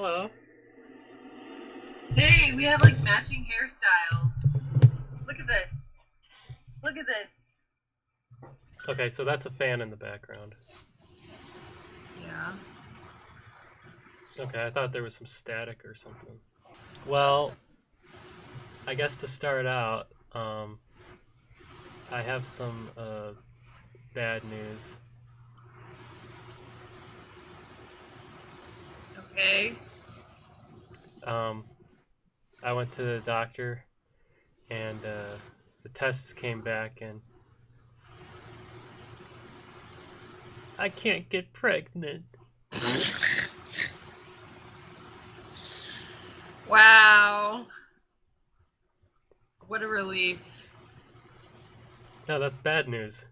Hello. Hey, we have like matching hairstyles. Look at this. Look at this. Okay, so that's a fan in the background. Yeah. Okay, I thought there was some static or something. Well, I guess to start out, I have some bad news. Okay. I went to the doctor, and the tests came back, and I can't get pregnant. Wow. What a relief. No, that's bad news.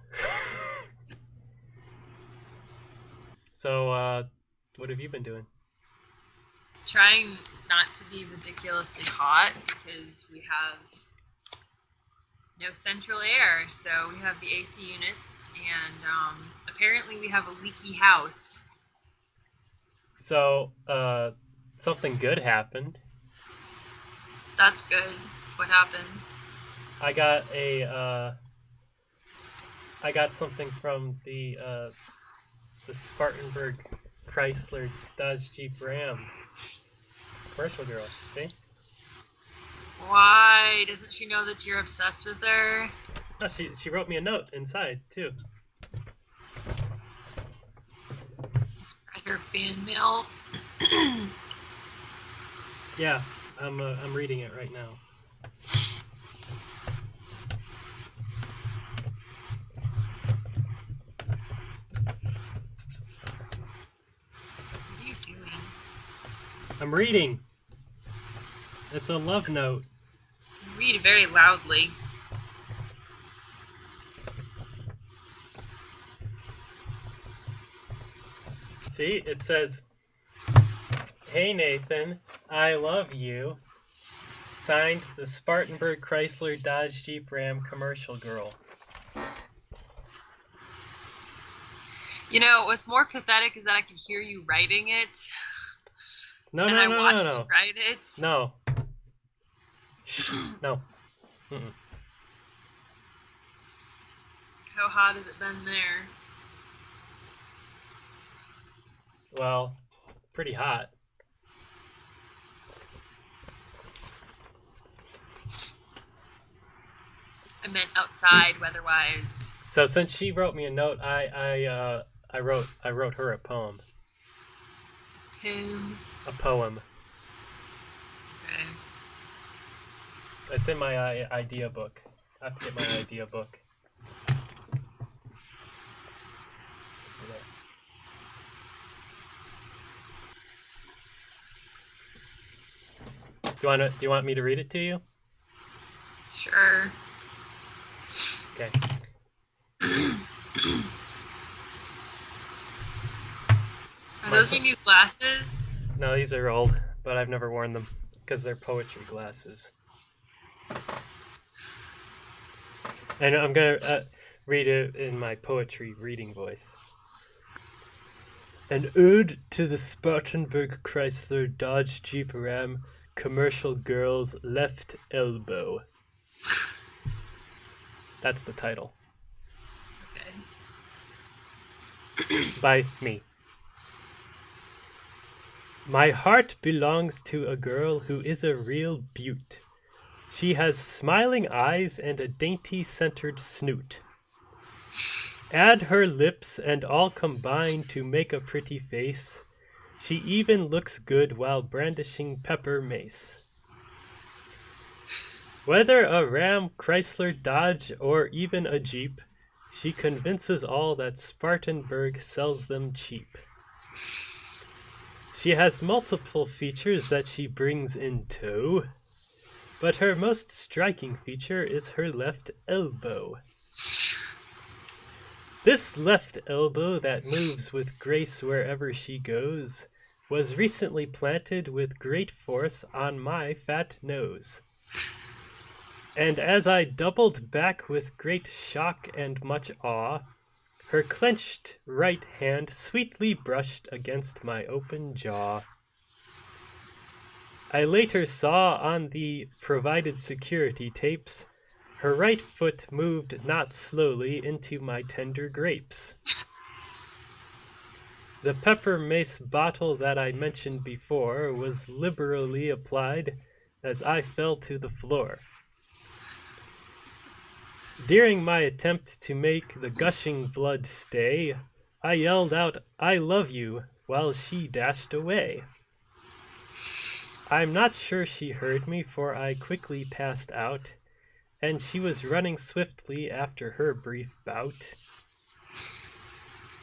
So, what have you been doing? Trying not to be ridiculously hot because we have no central air. So we have the AC units, and apparently we have a leaky house. So, something good happened. That's good. What happened? I got I got something from the Spartanburg Chrysler Dodge Jeep Ram commercial girl. See? Why doesn't she know that you're obsessed with her? No, she wrote me a note inside too. Her fan mail. Yeah, I'm reading it right now. What are you doing? I'm reading. It's a love note. You read very loudly. See, it says, "Hey Nathan, I love you." Signed, the Spartanburg Chrysler Dodge Jeep Ram commercial girl. You know, what's more pathetic is that I could hear you writing it. No, and no, I no, watched no, no. you write it. No. Shh. No. Mm-mm. How hot has it been there? Well, pretty hot. I meant outside, weather-wise. So since she wrote me a note, I wrote her a poem. Whom? A poem. Okay. It's in my idea book. I have to get my idea book. Do you want me to read it to you? Sure. Okay. Are those your new glasses? No, these are old, but I've never worn them because they're poetry glasses. And I'm gonna read it in my poetry reading voice. An ode to the Spartanburg Chrysler Dodge Jeep Ram commercial girl's left elbow. That's the title. Okay. By me. My heart belongs to a girl who is a real beaut. She has smiling eyes and a dainty centered snoot. Add her lips and all combine to make a pretty face. She even looks good while brandishing pepper mace. Whether a Ram, Chrysler, Dodge, or even a Jeep, she convinces all that Spartanburg sells them cheap. She has multiple features that she brings in tow, but her most striking feature is her left elbow. This left elbow that moves with grace wherever she goes was recently planted with great force on my fat nose. And as I doubled back with great shock and much awe, her clenched right hand sweetly brushed against my open jaw. I later saw on the provided security tapes her right foot moved not slowly into my tender grapes. The pepper mace bottle that I mentioned before was liberally applied as I fell to the floor. During my attempt to make the gushing blood stay, I yelled out, "I love you," while she dashed away. I'm not sure she heard me, for I quickly passed out, and she was running swiftly after her brief bout.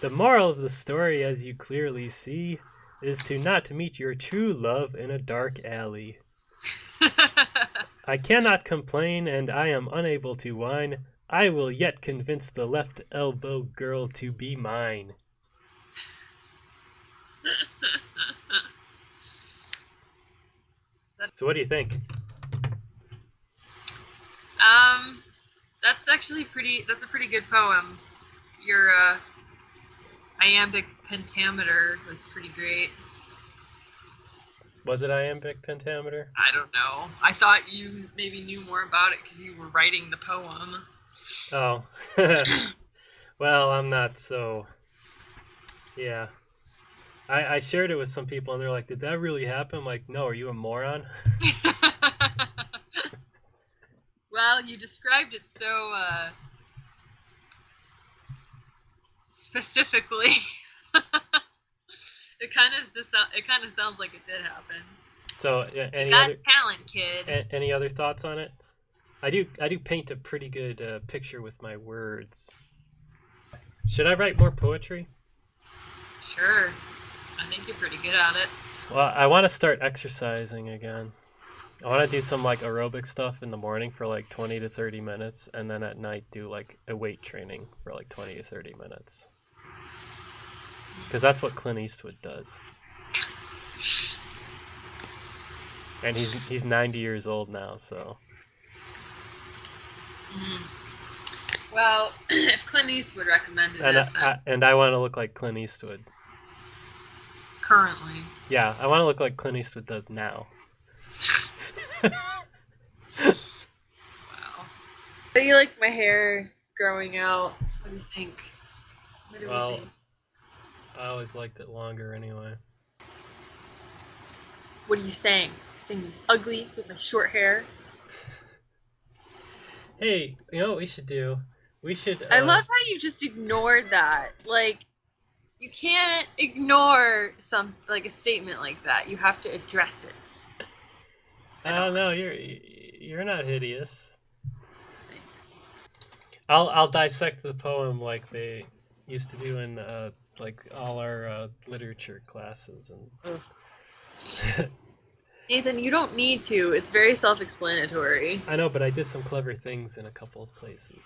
The moral of the story, as you clearly see, is to not meet your true love in a dark alley. I cannot complain, and I am unable to whine. I will yet convince the left elbow girl to be mine. So what do you think? That's actually that's a pretty good poem. Your iambic pentameter was pretty great. Was it iambic pentameter? I don't know. I thought you maybe knew more about it because you were writing the poem. Oh. Well, I'm not so... Yeah. I shared it with some people, and they're like, did that really happen? I'm like, no, are you a moron? Well, you described it so specifically. It kind of sounds like it did happen. So, you got talent, kid. Any other thoughts on it? I do paint a pretty good picture with my words. Should I write more poetry? Sure. I think you're pretty good at it. Well, I want to start exercising again. I want to do some like aerobic stuff in the morning for like 20 to 30 minutes, and then at night do like a weight training for like 20 to 30 minutes. Because that's what Clint Eastwood does. And he's 90 years old now, so. Well, if Clint Eastwood recommended it, and I want to look like Clint Eastwood. Currently. Yeah, I want to look like Clint Eastwood does now. Wow. How do you like my hair growing out? What do you think? What do we think? I always liked it longer anyway. What are you saying? You're saying I'm ugly with my short hair? Hey, you know what we should do? We should... I love how you just ignored that. Like, you can't ignore a statement like that. You have to address it. No, you're not hideous. Thanks. I'll dissect the poem like they used to do in like all our literature classes and. Nathan, you don't need to. It's very self-explanatory. I know, but I did some clever things in a couple of places.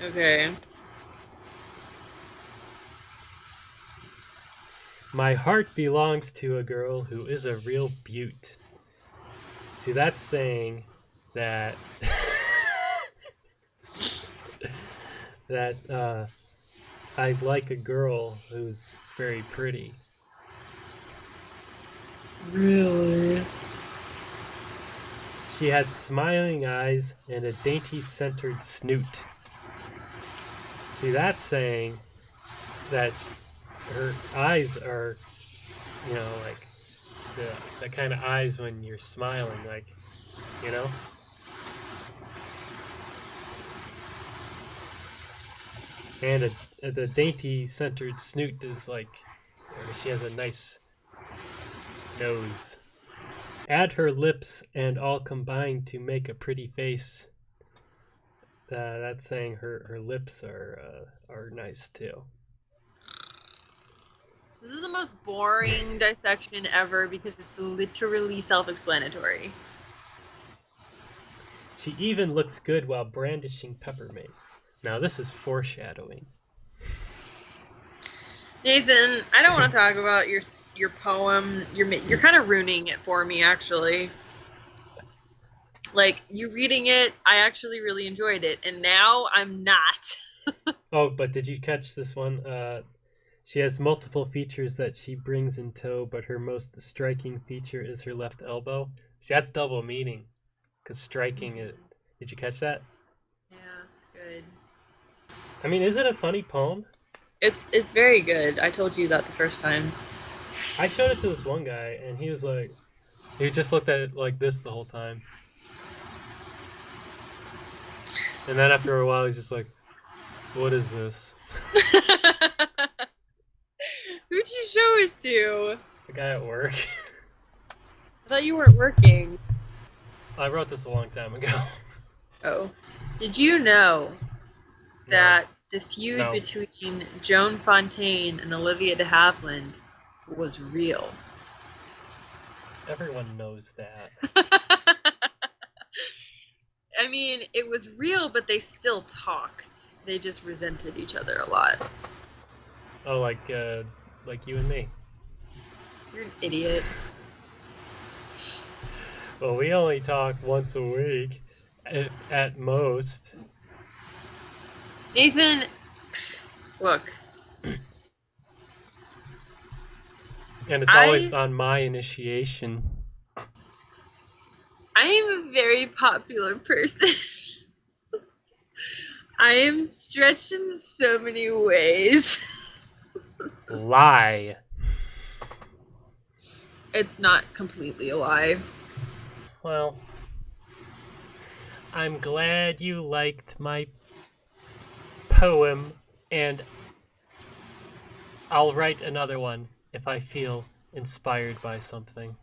Okay. My heart belongs to a girl who is a real beaut. See, that's saying that that I like a girl who's very pretty. Really? She has smiling eyes and a dainty centered snoot. See, that's saying that her eyes are, you know, like the kind of eyes when you're smiling, like, you know? And the dainty centered snoot is like, she has a nice nose. Add her lips and all combine to make a pretty face. That's saying her lips are nice too. This is the most boring dissection ever because it's literally self-explanatory. She even looks good while brandishing pepper mace. Now this is foreshadowing. Nathan, I don't want to talk about your poem. You're kind of ruining it for me, actually. Like, you reading it, I actually really enjoyed it, and now I'm not. Oh, but did you catch this one? She has multiple features that she brings in tow, but her most striking feature is her left elbow. See, that's double meaning, because striking it. Did you catch that? Yeah, it's good. I mean, is it a funny poem? It's very good. I told you that the first time. I showed it to this one guy, and he was like, he just looked at it like this the whole time. And then after a while, he's just like, what is this? Who'd you show it to? The guy at work. I thought you weren't working. I wrote this a long time ago. Oh. Did you know that the feud between Joan Fontaine and Olivia de Havilland was real? Everyone knows that. I mean, it was real, but they still talked. They just resented each other a lot. Oh, like you and me. You're an idiot. Well, we only talk once a week, at most. Nathan, look. And it's always on my initiation. I am a very popular person. I am stretched in so many ways. Lie. It's not completely a lie. Well, I'm glad you liked my poem, and I'll write another one if I feel inspired by something.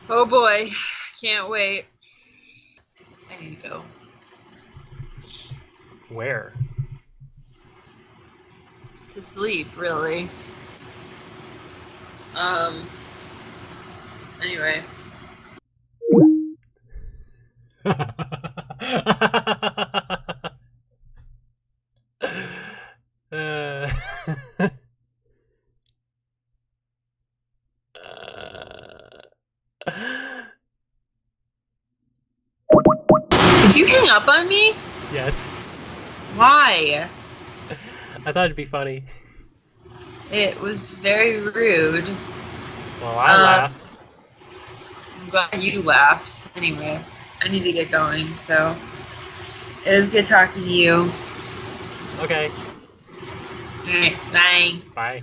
Oh boy, can't wait. I need to go. Where? To sleep, really. Anyway. Did you hang up on me? Yes. Why? I thought it'd be funny. It was very rude. Well, I laughed. I'm glad you laughed. Anyway, I need to get going, so it was good talking to you. Okay. Alright, bye. Bye.